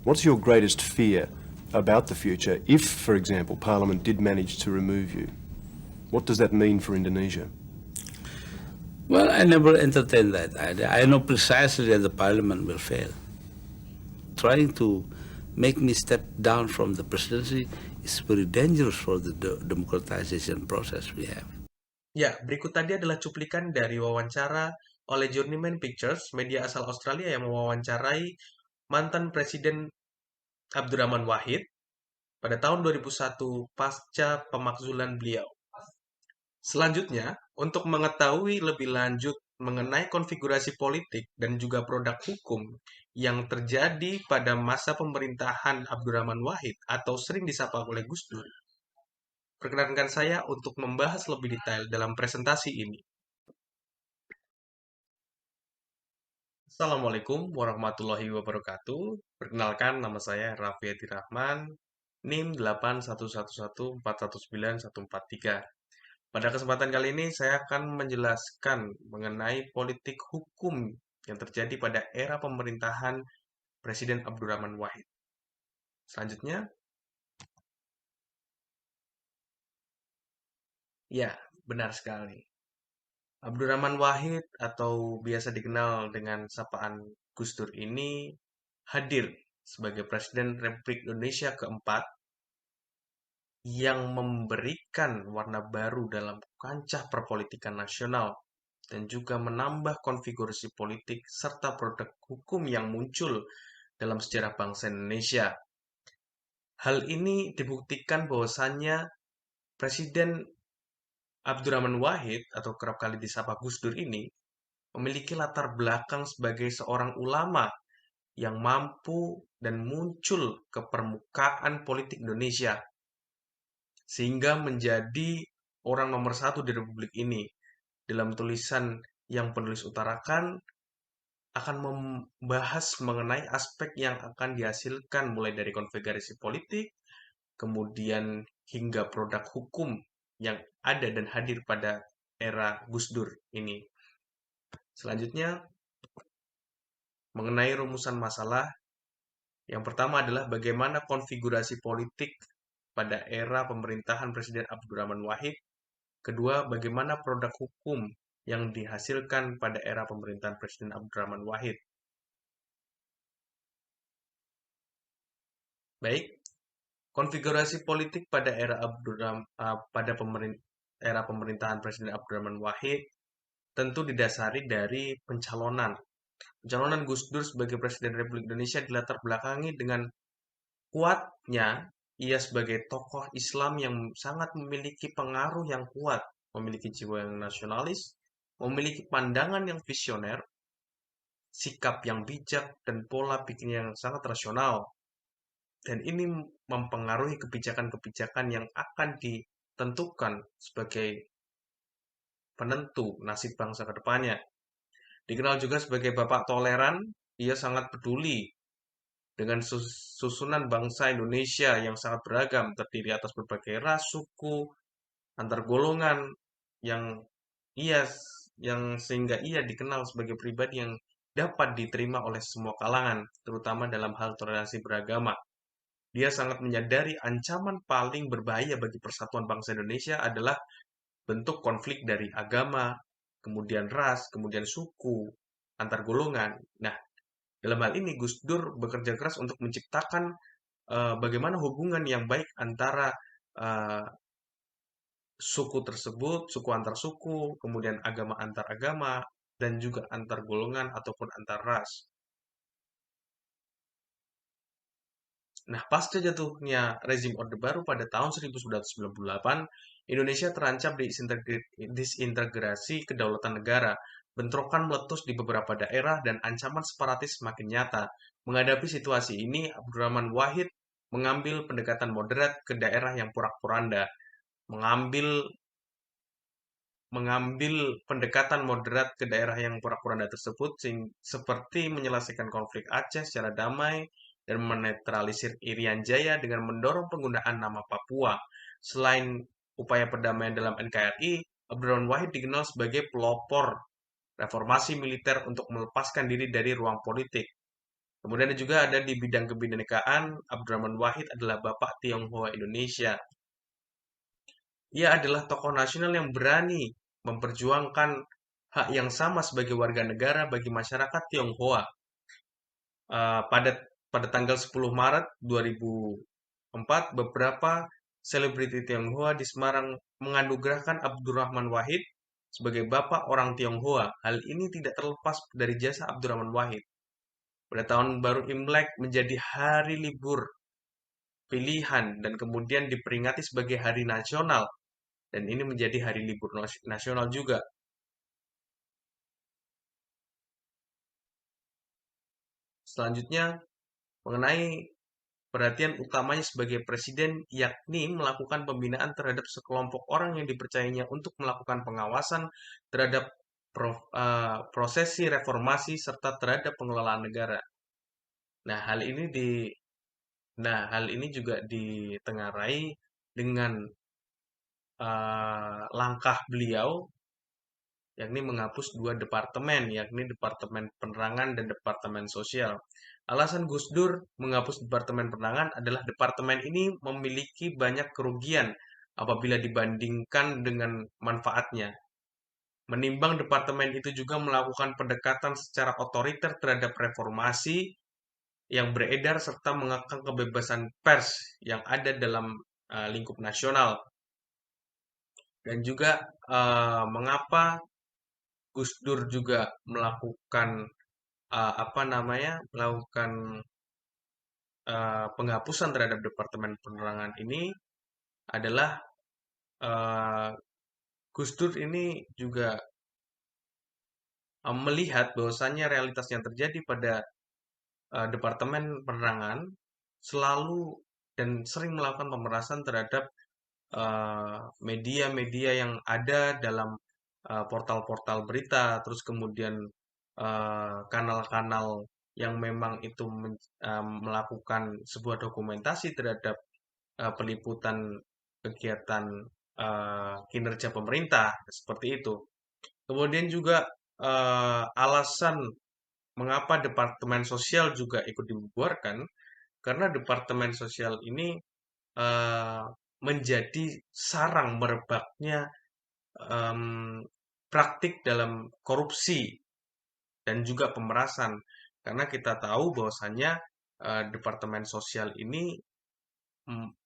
What's your greatest fear about the future if, for example, Parliament did manage to remove you? What does that mean for Indonesia? Well, I never entertained that idea. I know precisely that the parliament will fail. Trying to make me step down from the presidency is very dangerous for the democratization process we have. Ya, berikut tadi adalah cuplikan dari wawancara oleh Journeyman Pictures, media asal Australia yang mewawancarai mantan Presiden Abdurrahman Wahid pada tahun 2001 pasca pemakzulan beliau. Selanjutnya, untuk mengetahui lebih lanjut mengenai konfigurasi politik dan juga produk hukum yang terjadi pada masa pemerintahan Abdurrahman Wahid atau sering disapa oleh Gus Dur, perkenankan saya untuk membahas lebih detail dalam presentasi ini. Assalamualaikum warahmatullahi wabarakatuh. Perkenalkan, nama saya Raffi Hadi Rahman, NIM 81114191143. Pada kesempatan kali ini saya akan menjelaskan mengenai politik hukum yang terjadi pada era pemerintahan Presiden Abdurrahman Wahid. Selanjutnya, ya, benar sekali. Abdurrahman Wahid atau biasa dikenal dengan sapaan Gus Dur ini hadir sebagai Presiden Republik Indonesia keempat yang memberikan warna baru dalam kancah perpolitikan nasional dan juga menambah konfigurasi politik serta produk hukum yang muncul dalam sejarah bangsa Indonesia. Hal ini dibuktikan bahwasannya Presiden Abdurrahman Wahid atau kerap kali disapa Gus Dur ini memiliki latar belakang sebagai seorang ulama yang mampu dan muncul ke permukaan politik Indonesia sehingga menjadi orang nomor satu di Republik ini. Dalam tulisan yang penulis utarakan akan membahas mengenai aspek yang akan dihasilkan mulai dari konfigurasi politik, kemudian hingga produk hukum yang ada dan hadir pada era Gus Dur ini. Selanjutnya, mengenai rumusan masalah, yang pertama adalah bagaimana konfigurasi politik pada era pemerintahan Presiden Abdurrahman Wahid. Kedua, bagaimana produk hukum yang dihasilkan pada era pemerintahan Presiden Abdurrahman Wahid. Baik, konfigurasi politik pada era pemerintahan Presiden Abdurrahman Wahid tentu didasari dari pencalonan. Pencalonan Gus Dur sebagai Presiden Republik Indonesia dilatar belakangi dengan kuatnya ia sebagai tokoh Islam yang sangat memiliki pengaruh yang kuat, memiliki jiwa yang nasionalis, memiliki pandangan yang visioner, sikap yang bijak, dan pola pikir yang sangat rasional. Dan ini mempengaruhi kebijakan-kebijakan yang akan ditentukan sebagai penentu nasib bangsa ke depannya. Dikenal juga sebagai Bapak Toleran, ia sangat peduli dengan susunan bangsa Indonesia yang sangat beragam, terdiri atas berbagai ras, suku, antar golongan, yang ia sehingga ia dikenal sebagai pribadi yang dapat diterima oleh semua kalangan, terutama dalam hal toleransi beragama. Dia sangat menyadari ancaman paling berbahaya bagi persatuan bangsa Indonesia adalah bentuk konflik dari agama, kemudian ras, kemudian suku, antar golongan. Nah, dalam hal ini Gus Dur bekerja keras untuk menciptakan bagaimana hubungan yang baik antara uh, suku tersebut, suku antar suku, kemudian agama antar agama, dan juga antar golongan ataupun antar ras. Nah, pasca jatuhnya rezim Orde Baru pada tahun 1998, Indonesia terancam disintegrasi kedaulatan negara. Bentrokan meletus di beberapa daerah dan ancaman separatis semakin nyata. Menghadapi situasi ini, Abdurrahman Wahid mengambil pendekatan moderat ke daerah yang porak-poranda. Mengambil pendekatan moderat ke daerah yang porak-poranda tersebut seperti menyelesaikan konflik Aceh secara damai dan menetralisir Irian Jaya dengan mendorong penggunaan nama Papua. Selain upaya perdamaian dalam NKRI, Abdurrahman Wahid dikenal sebagai pelopor reformasi militer untuk melepaskan diri dari ruang politik. Kemudian juga ada di bidang kebinekaan, Abdurrahman Wahid adalah Bapak Tionghoa Indonesia. Ia adalah tokoh nasional yang berani memperjuangkan hak yang sama sebagai warga negara bagi masyarakat Tionghoa. Pada tanggal 10 Maret 2004, beberapa selebriti Tionghoa di Semarang menganugerahkan Abdurrahman Wahid sebagai Bapak orang Tionghoa. Hal ini tidak terlepas dari jasa Abdurrahman Wahid. Pada tahun baru Imlek menjadi hari libur pilihan dan kemudian diperingati sebagai hari nasional, dan ini menjadi hari libur nasional juga. Selanjutnya, mengenai perhatian utamanya sebagai presiden, yakni melakukan pembinaan terhadap sekelompok orang yang dipercayainya untuk melakukan pengawasan terhadap prosesi reformasi serta terhadap pengelolaan negara. Nah, hal ini juga ditengarai dengan langkah beliau, yakni menghapus dua departemen, yakni Departemen Penerangan dan Departemen Sosial. Alasan Gus Dur menghapus Departemen Penerangan adalah departemen ini memiliki banyak kerugian apabila dibandingkan dengan manfaatnya. Menimbang departemen itu juga melakukan pendekatan secara otoriter terhadap reformasi yang beredar serta mengekang kebebasan pers yang ada dalam lingkup nasional. Dan juga mengapa Gus Dur juga melakukan melakukan penghapusan terhadap Departemen Penerangan ini adalah eh, Gus Dur ini juga melihat bahwasannya realitas yang terjadi pada Departemen Penerangan selalu dan sering melakukan pemerasan terhadap media-media yang ada dalam portal-portal berita, terus kemudian kanal-kanal yang memang itu melakukan sebuah dokumentasi terhadap peliputan kegiatan kinerja pemerintah seperti itu. Kemudian juga alasan mengapa Departemen Sosial juga ikut dibubarkan karena Departemen Sosial ini eh, menjadi sarang merebaknya em, praktik dalam korupsi dan juga pemerasan. Karena kita tahu bahwasannya Departemen Sosial ini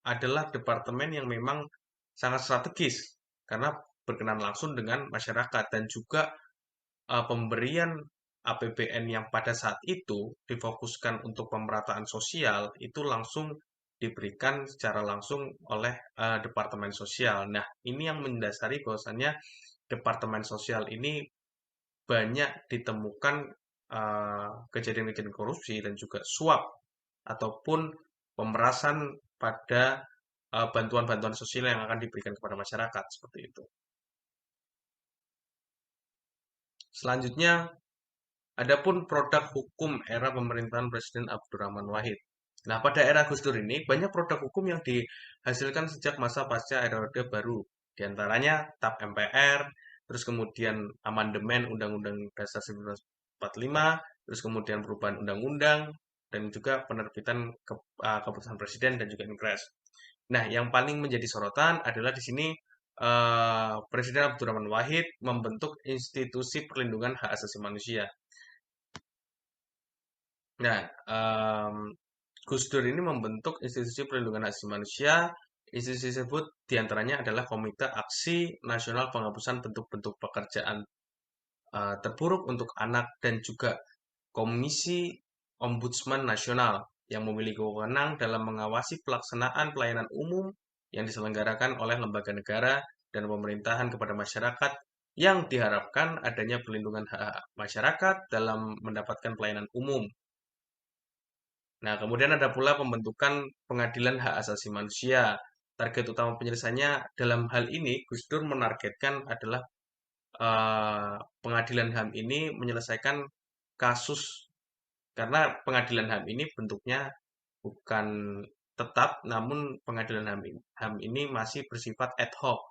adalah departemen yang memang sangat strategis karena berkenan langsung dengan masyarakat dan juga pemberian APBN yang pada saat itu difokuskan untuk pemerataan sosial itu langsung diberikan secara langsung oleh Departemen Sosial. Nah, ini yang mendasari bahwasannya Departemen Sosial ini banyak ditemukan kejadian-kejadian korupsi dan juga suap ataupun pemerasan pada bantuan-bantuan sosial yang akan diberikan kepada masyarakat seperti itu. Selanjutnya, adapun produk hukum era pemerintahan Presiden Abdurrahman Wahid. Nah, pada era Gus Dur ini banyak produk hukum yang dihasilkan sejak masa pasca era Orde Baru. Di antaranya TAP MPR, terus kemudian amandemen Undang-Undang Dasar 1945, terus kemudian perubahan undang-undang, dan juga penerbitan keputusan Presiden dan juga Impres. Nah, yang paling menjadi sorotan adalah di sini Presiden Abdurrahman Wahid membentuk institusi perlindungan hak asasi manusia. Nah, Gus Dur ini membentuk institusi perlindungan hak asasi manusia. Institusi tersebut diantaranya adalah Komite Aksi Nasional Penghapusan Bentuk-Bentuk Pekerjaan Terburuk untuk Anak dan juga Komisi Ombudsman Nasional yang memiliki wewenang dalam mengawasi pelaksanaan pelayanan umum yang diselenggarakan oleh lembaga negara dan pemerintahan kepada masyarakat yang diharapkan adanya perlindungan hak masyarakat dalam mendapatkan pelayanan umum. Nah, kemudian ada pula pembentukan Pengadilan Hak Asasi Manusia. Target utama penyelesaiannya dalam hal ini, Gus Dur menargetkan adalah Pengadilan HAM ini menyelesaikan kasus karena Pengadilan HAM ini bentuknya bukan tetap, namun Pengadilan HAM ini masih bersifat ad hoc.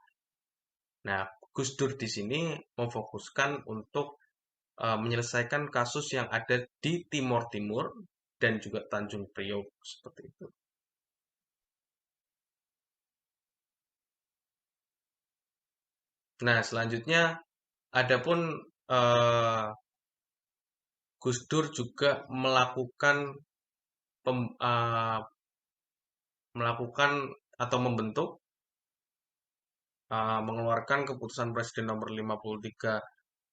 Nah, Gus Dur di sini memfokuskan untuk menyelesaikan kasus yang ada di Timur Timur dan juga Tanjung Priok seperti itu. Nah, selanjutnya adapun eh, Gus Dur juga eh, melakukan atau mengeluarkan keputusan Presiden nomor 53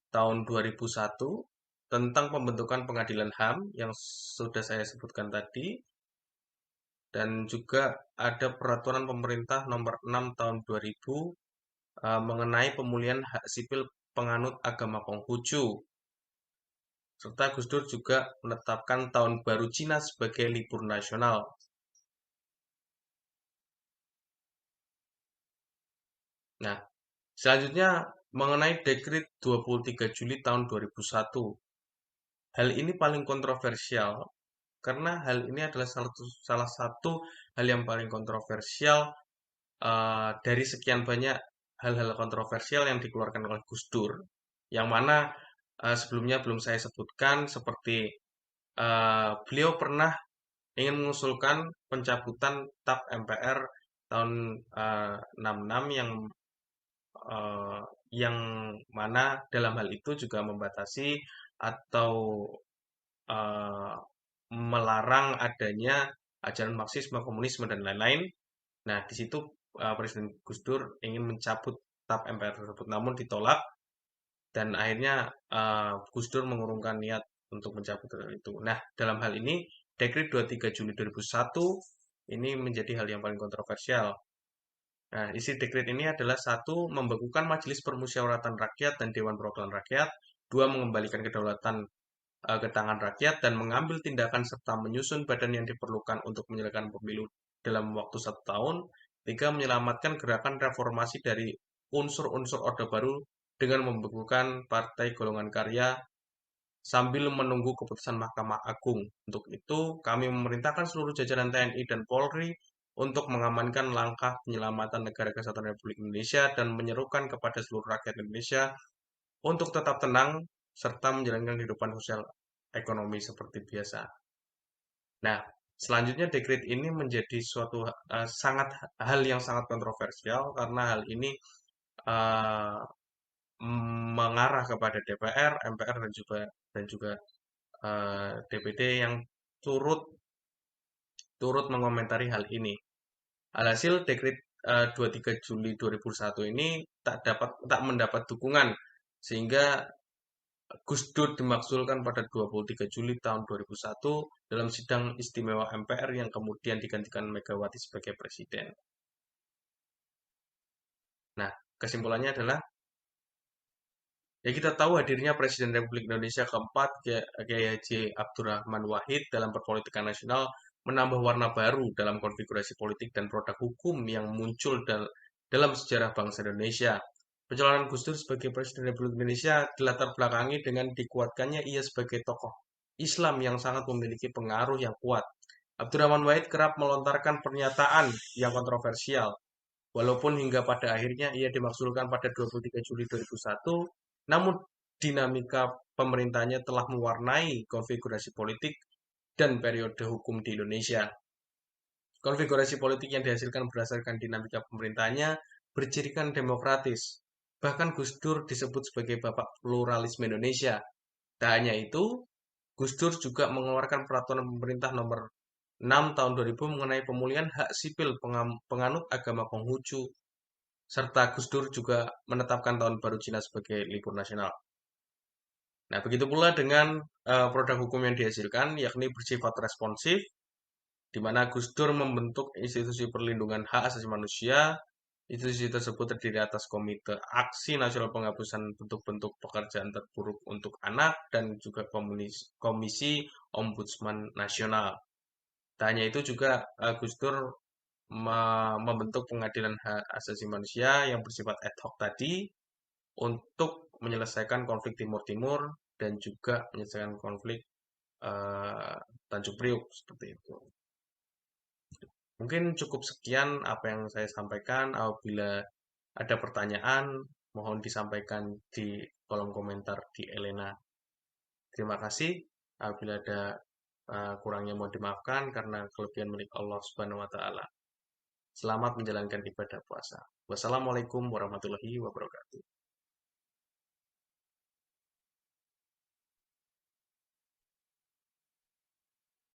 tahun 2001 tentang pembentukan pengadilan HAM yang sudah saya sebutkan tadi, dan juga ada peraturan pemerintah nomor 6 tahun 2000 mengenai pemulihan hak sipil penganut agama Konghucu. Serta Gus Dur juga menetapkan Tahun Baru Cina sebagai libur nasional. Nah, selanjutnya mengenai Dekrit 23 Juli tahun 2001. Hal ini paling kontroversial karena hal ini adalah salah satu hal yang paling kontroversial dari sekian banyak hal-hal kontroversial yang dikeluarkan oleh Gus Dur. Yang mana sebelumnya belum saya sebutkan seperti beliau pernah ingin mengusulkan pencabutan TAP MPR tahun 66 eh, yang mana dalam hal itu juga membatasi atau eh, melarang adanya ajaran Marxisme, komunisme dan lain-lain. Nah, di situ Presiden Gus Dur ingin mencabut TAP MPR tersebut, namun ditolak dan akhirnya Gus Dur mengurungkan niat untuk mencabut hal itu. Nah, dalam hal ini Dekret 23 Juli 2001 ini menjadi hal yang paling kontroversial. Nah, isi dekret ini adalah satu, membekukan Majelis Permusyawaratan Rakyat dan Dewan Perwakilan Rakyat, dua, mengembalikan kedaulatan ke tangan rakyat dan mengambil tindakan serta menyusun badan yang diperlukan untuk menyelesaikan pemilu dalam waktu 1 tahun, tiga, menyelamatkan gerakan reformasi dari unsur-unsur Orde Baru dengan membekukan Partai Golongan Karya sambil menunggu keputusan Mahkamah Agung. Untuk itu, kami memerintahkan seluruh jajaran TNI dan Polri untuk mengamankan langkah penyelamatan negara kesatuan Republik Indonesia dan menyerukan kepada seluruh rakyat Indonesia untuk tetap tenang serta menjalankan kehidupan sosial ekonomi seperti biasa. Nah, selanjutnya dekret ini menjadi suatu hal yang sangat kontroversial karena hal ini eh, mengarah kepada DPR, MPR dan juga DPD yang turut turut mengomentari hal ini. Alhasil Dekret 23 Juli 2001 ini tak mendapat dukungan sehingga Gus Dur dimakzulkan pada 23 Juli tahun 2001 dalam sidang istimewa MPR yang kemudian digantikan Megawati sebagai presiden. Nah, kesimpulannya adalah ya kita tahu hadirnya Presiden Republik Indonesia keempat, Kiai Haji Abdurrahman Wahid dalam perpolitikan nasional menambah warna baru dalam konfigurasi politik dan produk hukum yang muncul dalam sejarah bangsa Indonesia. Pencalonan Gus Dur sebagai Presiden Republik Indonesia dilatar belakangi dengan dikuatkannya ia sebagai tokoh Islam yang sangat memiliki pengaruh yang kuat. Abdurrahman Wahid kerap melontarkan pernyataan yang kontroversial. Walaupun hingga pada akhirnya ia dimakzulkan pada 23 Juli 2001, namun dinamika pemerintahnya telah mewarnai konfigurasi politik dan periode hukum di Indonesia. Konfigurasi politik yang dihasilkan berdasarkan dinamika pemerintahnya bercirikan demokratis. Bahkan Gus Dur disebut sebagai bapak pluralisme Indonesia. Tak hanya itu, Gus Dur juga mengeluarkan peraturan pemerintah nomor 6 tahun 2000 mengenai pemulihan hak sipil penganut agama Konghucu, serta Gus Dur juga menetapkan Tahun Baru Cina sebagai libur nasional. Nah, begitu pula dengan produk hukum yang dihasilkan, yakni bersifat responsif, di mana Gus Dur membentuk institusi perlindungan hak asasi manusia. Institusi tersebut terdiri atas Komite Aksi Nasional Penghapusan Bentuk-bentuk Pekerjaan Terburuk untuk Anak dan juga Komisi Ombudsman Nasional. Tak hanya itu juga Gus Dur membentuk pengadilan hak asasi manusia yang bersifat ad hoc tadi untuk menyelesaikan konflik Timur Timur dan juga menyelesaikan konflik eh, Tanjung Priok seperti itu. Mungkin cukup sekian apa yang saya sampaikan. Apabila ada pertanyaan, mohon disampaikan di kolom komentar di Elena. Terima kasih. Apabila ada Kurangnya mohon dimaafkan karena kelebihan milik Allah Subhanahu wa taala. Selamat menjalankan ibadah puasa. Wassalamualaikum warahmatullahi wabarakatuh.